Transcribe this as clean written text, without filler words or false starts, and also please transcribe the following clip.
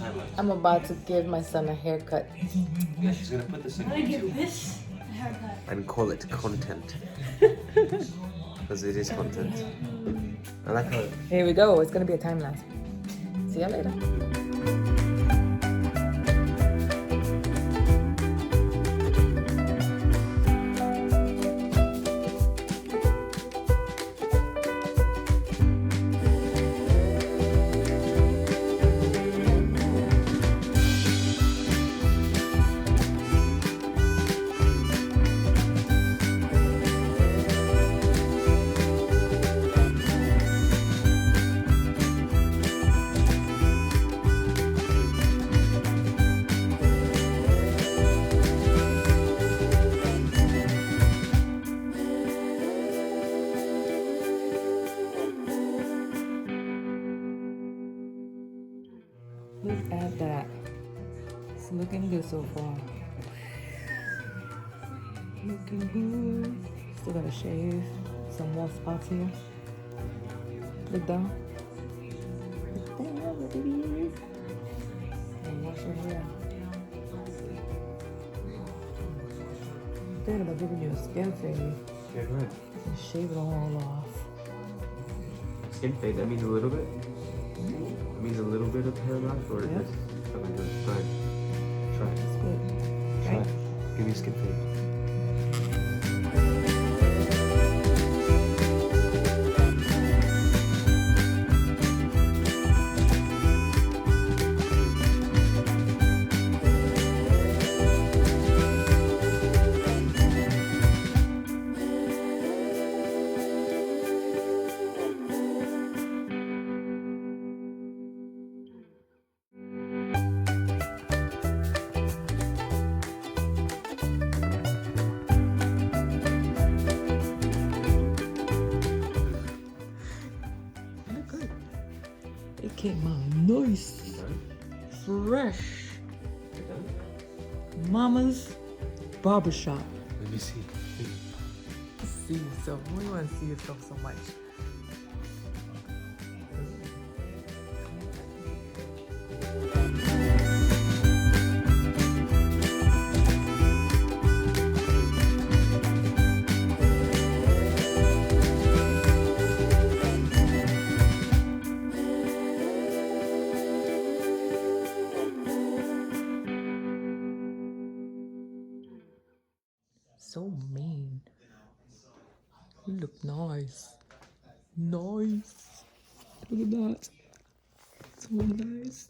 time lapse. I'm about to give my son a haircut. Yeah, she's gonna put this in I'm gonna give YouTube this a haircut. and call it content. Because it is content. I like how. Here we go. It's gonna be a time lapse. See ya later. Look at that. It's looking good so far. Looking good. Still gotta shave some more spots here. Look down. Look down, baby. And wash your hair. I'm thinking about giving you a skin fade. Yeah, go ahead. And shave it all off. Skin fade, that means a little bit? That means a little bit of hair loss, or Yep. just something good? Fine. Try. It's good. Try. Right? Give me a skin fade. Look good. It came out nice. Fresh. Mama's barbershop. Let me see. See yourself. Why you want to see yourself so much? So mean. You look nice. Nice. Look at that. So nice.